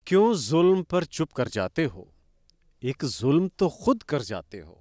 کیوں ظلم پر چپ کر جاتے ہو؟ ایک ظلم تو خود کر جاتے ہو۔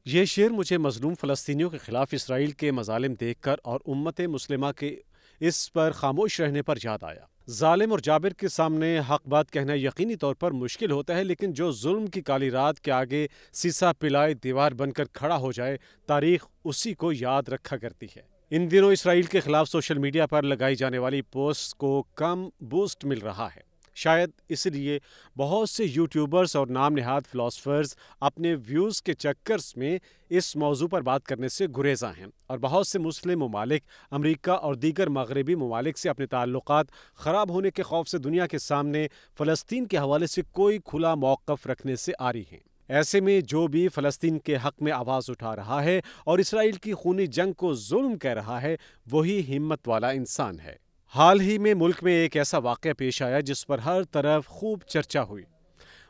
یہ شعر مجھے مظلوم فلسطینیوں کے خلاف اسرائیل کے مظالم دیکھ کر اور امت مسلمہ کے اس پر خاموش رہنے پر یاد آیا۔ ظالم اور جابر کے سامنے حق بات کہنا یقینی طور پر مشکل ہوتا ہے، لیکن جو ظلم کی کالی رات کے آگے سیسا پلائے دیوار بن کر کھڑا ہو جائے، تاریخ اسی کو یاد رکھا کرتی ہے۔ ان دنوں اسرائیل کے خلاف سوشل میڈیا پر لگائی جانے والی پوسٹ کو کم بوسٹ مل رہا ہے۔ شاید اس لیے بہت سے یوٹیوبرز اور نام نہاد فلاسفرز اپنے ویوز کے چکرز میں اس موضوع پر بات کرنے سے گریزاں ہیں، اور بہت سے مسلم ممالک امریکہ اور دیگر مغربی ممالک سے اپنے تعلقات خراب ہونے کے خوف سے دنیا کے سامنے فلسطین کے حوالے سے کوئی کھلا موقف رکھنے سے آری ہیں۔ ایسے میں جو بھی فلسطین کے حق میں آواز اٹھا رہا ہے اور اسرائیل کی خونی جنگ کو ظلم کہہ رہا ہے، وہی ہمت والا انسان ہے۔ حال ہی میں ملک میں ایک ایسا واقعہ پیش آیا جس پر ہر طرف خوب چرچا ہوئی۔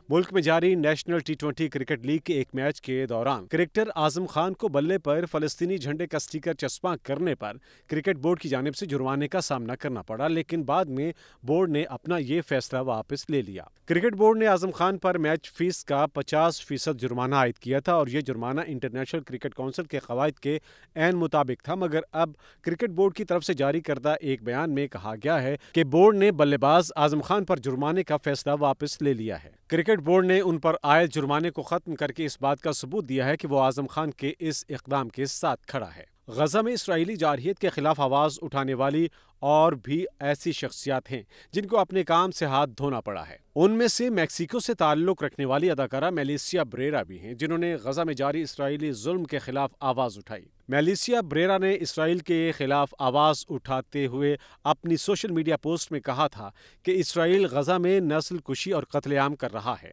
ملک میں جاری نیشنل ٹی20 کرکٹ لیگ کے ایک میچ کے دوران کرکٹر اعظم خان کو بلے پر فلسطینی جھنڈے کا سٹیکر چسپاں کرنے پر کرکٹ بورڈ کی جانب سے جرمانے کا سامنا کرنا پڑا، لیکن بعد میں بورڈ نے اپنا یہ فیصلہ واپس لے لیا۔ کرکٹ بورڈ نے اعظم خان پر میچ فیس کا 50% جرمانہ عائد کیا تھا، اور یہ جرمانہ انٹرنیشنل کرکٹ کونسل کے قواعد کے عین مطابق تھا، مگر اب کرکٹ بورڈ کی طرف سے جاری کردہ ایک بیان میں کہا گیا ہے کہ بورڈ نے بلے باز اعظم خان پر جرمانے کا فیصلہ واپس لے لیا ہے۔ کرکٹ بورڈ نے ان پر عائد جرمانے کو ختم کر کے اس بات کا ثبوت دیا ہے کہ وہ اعظم خان کے اس اقدام کے ساتھ کھڑا ہے۔ غزہ میں اسرائیلی جارحیت کے خلاف آواز اٹھانے والی اور بھی ایسی شخصیات ہیں جن کو اپنے کام سے ہاتھ دھونا پڑا ہے۔ ان میں سے میکسیکو سے تعلق رکھنے والی اداکارہ میلیسیا بریرا بھی ہیں، جنہوں نے غزہ میں جاری اسرائیلی ظلم کے خلاف آواز اٹھائی۔ میلیسیا بریرا نے اسرائیل کے خلاف آواز اٹھاتے ہوئے اپنی سوشل میڈیا پوسٹ میں کہا تھا کہ اسرائیل غزہ میں نسل کشی اور قتل عام کر رہا ہے۔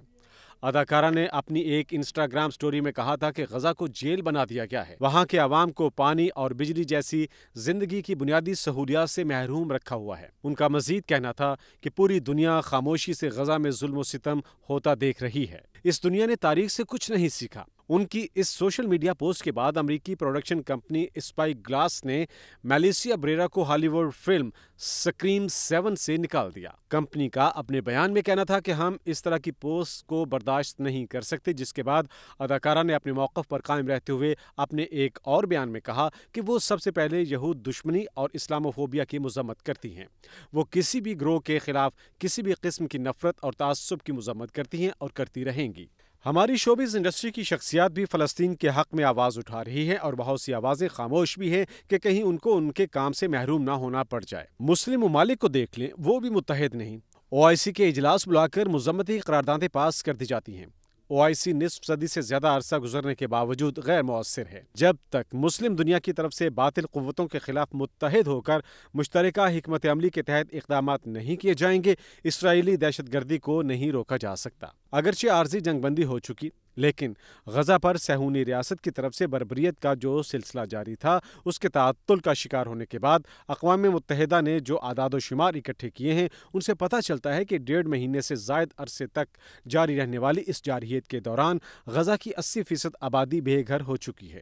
اداکارہ نے اپنی ایک انسٹاگرام سٹوری میں کہا تھا کہ غزہ کو جیل بنا دیا گیا ہے، وہاں کے عوام کو پانی اور بجلی جیسی زندگی کی بنیادی سہولیات سے محروم رکھا ہوا ہے۔ ان کا مزید کہنا تھا کہ پوری دنیا خاموشی سے غزہ میں ظلم و ستم ہوتا دیکھ رہی ہے۔ اس دنیا نے تاریخ سے کچھ نہیں سیکھا۔ ان کی اس سوشل میڈیا پوسٹ کے بعد امریکی پروڈکشن کمپنی اسپائی گلاس نے میلیسیا بریرا کو ہالی ووڈ فلم سکریم 7 سے نکال دیا۔ کمپنی کا اپنے بیان میں کہنا تھا کہ ہم اس طرح کی پوسٹ کو برداشت نہیں کر سکتے، جس کے بعد اداکارہ نے اپنے موقف پر قائم رہتے ہوئے اپنے ایک اور بیان میں کہا کہ وہ سب سے پہلے یہود دشمنی اور اسلاموفوبیا کی مذمت کرتی ہیں۔ وہ کسی بھی گروہ کے خلاف کسی بھی قسم کی نفرت اور تعصب کی مذمت کرتی ہیں اور کرتی رہیں گی۔ ہماری شوبز انڈسٹری کی شخصیات بھی فلسطین کے حق میں آواز اٹھا رہی ہیں، اور بہت سی آوازیں خاموش بھی ہیں کہ کہیں ان کو ان کے کام سے محروم نہ ہونا پڑ جائے۔ مسلم ممالک کو دیکھ لیں، وہ بھی متحد نہیں۔ OIC کے اجلاس بلا کر مذمتی قراردادیں پاس کر دی جاتی ہیں۔ OIC نصف صدی سے زیادہ عرصہ گزرنے کے باوجود غیر مؤثر ہے۔ جب تک مسلم دنیا کی طرف سے باطل قوتوں کے خلاف متحد ہو کر مشترکہ حکمت عملی کے تحت اقدامات نہیں کیے جائیں گے، اسرائیلی دہشت گردی کو نہیں روکا جا سکتا۔ اگرچہ عارضی جنگ بندی ہو چکی، لیکن غزہ پر صہیونی ریاست کی طرف سے بربریت کا جو سلسلہ جاری تھا، اس کے تعطل کا شکار ہونے کے بعد اقوام متحدہ نے جو اعداد و شمار اکٹھے کیے ہیں، ان سے پتہ چلتا ہے کہ 1.5 مہینے سے زائد عرصے تک جاری رہنے والی اس جارحیت کے دوران غزہ کی 80% آبادی بے گھر ہو چکی ہے۔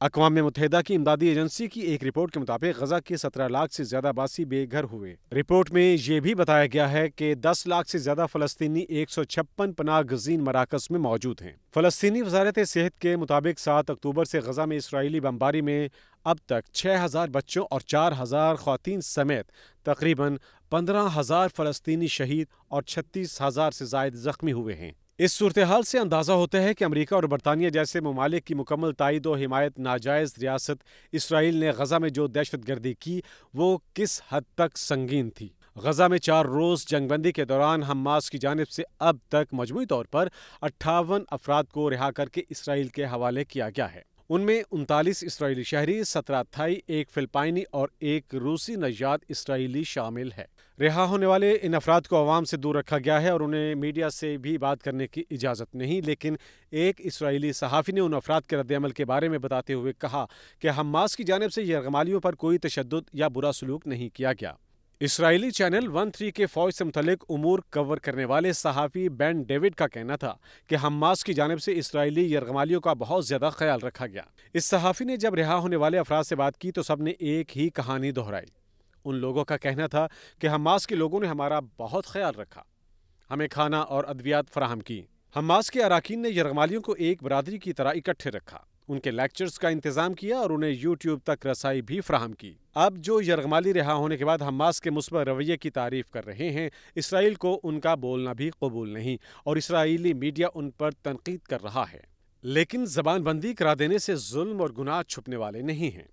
اقوام متحدہ کی امدادی ایجنسی کی ایک رپورٹ کے مطابق غزہ کے 17 لاکھ سے زیادہ آباسی بے گھر ہوئے۔ رپورٹ میں یہ بھی بتایا گیا ہے کہ 10 لاکھ سے زیادہ فلسطینی 156 پناہ گزین مراکز میں موجود ہیں۔ فلسطینی وزارت صحت کے مطابق 7 اکتوبر سے غزہ میں اسرائیلی بمباری میں اب تک 6,000 بچوں اور 4,000 خواتین سمیت تقریباً 15,000 فلسطینی شہید اور 36,000 سے زائد زخمی ہوئے ہیں۔ اس صورتحال سے اندازہ ہوتا ہے کہ امریکہ اور برطانیہ جیسے ممالک کی مکمل تائید و حمایت ناجائز ریاست اسرائیل نے غزہ میں جو دہشت گردی کی، وہ کس حد تک سنگین تھی۔ غزہ میں 4 روز جنگ بندی کے دوران حماس کی جانب سے اب تک مجموعی طور پر 58 افراد کو رہا کر کے اسرائیل کے حوالے کیا گیا ہے۔ ان میں 39 اسرائیلی شہری، 17 تھائی، 1 فلپائنی اور 1 روسی نژاد اسرائیلی شامل ہے۔ رہا ہونے والے ان افراد کو عوام سے دور رکھا گیا ہے اور انہیں میڈیا سے بھی بات کرنے کی اجازت نہیں، لیکن ایک اسرائیلی صحافی نے ان افراد کے رد عمل کے بارے میں بتاتے ہوئے کہا کہ حماس کی جانب سے یرغمالیوں پر کوئی تشدد یا برا سلوک نہیں کیا گیا۔ اسرائیلی چینل 13 کے فوج سے متعلق امور کور کرنے والے صحافی بین ڈیوڈ کا کہنا تھا کہ حماس کی جانب سے اسرائیلی یرغمالیوں کا بہت زیادہ خیال رکھا گیا۔ اس صحافی نے جب رہا ہونے والے افراد سے بات کی تو سب نے ایک ہی کہانی دہرائی۔ ان لوگوں کا کہنا تھا کہ حماس کے لوگوں نے ہمارا بہت خیال رکھا۔ ہمیں کھانا اور ادویات فراہم کی۔ حماس کے اراکین نے یرغمالیوں کو ایک برادری کی طرح اکٹھے رکھا، ان کے لیکچرز کا انتظام کیا اور انہیں یوٹیوب تک رسائی بھی فراہم کی۔ اب جو یرغمالی رہا ہونے کے بعد حماس کے مثبت رویے کی تعریف کر رہے ہیں، اسرائیل کو ان کا بولنا بھی قبول نہیں اور اسرائیلی میڈیا ان پر تنقید کر رہا ہے۔ لیکن زبان بندی کرا دینے سے ظلم اور گناہ چھپنے والے نہیں ہیں۔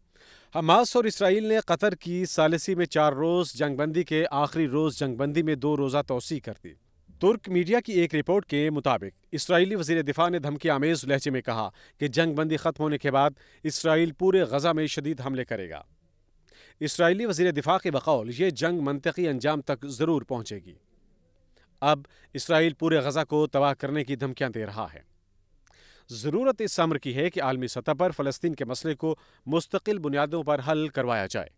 حماس اور اسرائیل نے قطر کی ثالثی میں 4 روز جنگ بندی کے آخری روز جنگ بندی میں 2 روزہ توسیع کر دی۔ ترک میڈیا کی ایک رپورٹ کے مطابق اسرائیلی وزیر دفاع نے دھمکی آمیز لہجے میں کہا کہ جنگ بندی ختم ہونے کے بعد اسرائیل پورے غزہ میں شدید حملے کرے گا۔ اسرائیلی وزیر دفاع کے بقول یہ جنگ منطقی انجام تک ضرور پہنچے گی۔ اب اسرائیل پورے غزہ کو تباہ کرنے کی دھمکیاں دے رہا ہے۔ ضرورت اس امر کی ہے کہ عالمی سطح پر فلسطین کے مسئلے کو مستقل بنیادوں پر حل کروایا جائے،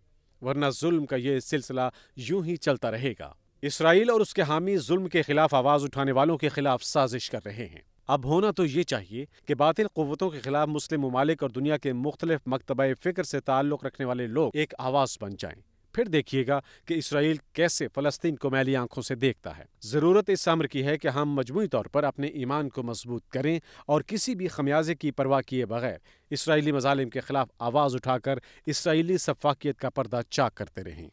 ورنہ ظلم کا یہ سلسلہ یوں ہی چلتا رہے گا۔ اسرائیل اور اس کے حامی ظلم کے خلاف آواز اٹھانے والوں کے خلاف سازش کر رہے ہیں۔ اب ہونا تو یہ چاہیے کہ باطل قوتوں کے خلاف مسلم ممالک اور دنیا کے مختلف مکتبہ فکر سے تعلق رکھنے والے لوگ ایک آواز بن جائیں۔ پھر دیکھیے گا کہ اسرائیل کیسے فلسطین کو میلی آنکھوں سے دیکھتا ہے۔ ضرورت اس امر کی ہے کہ ہم مجموعی طور پر اپنے ایمان کو مضبوط کریں اور کسی بھی خمیازے کی پرواہ کیے بغیر اسرائیلی مظالم کے خلاف آواز اٹھا کر اسرائیلی سفاکیت کا پردہ چاک کرتے رہیں۔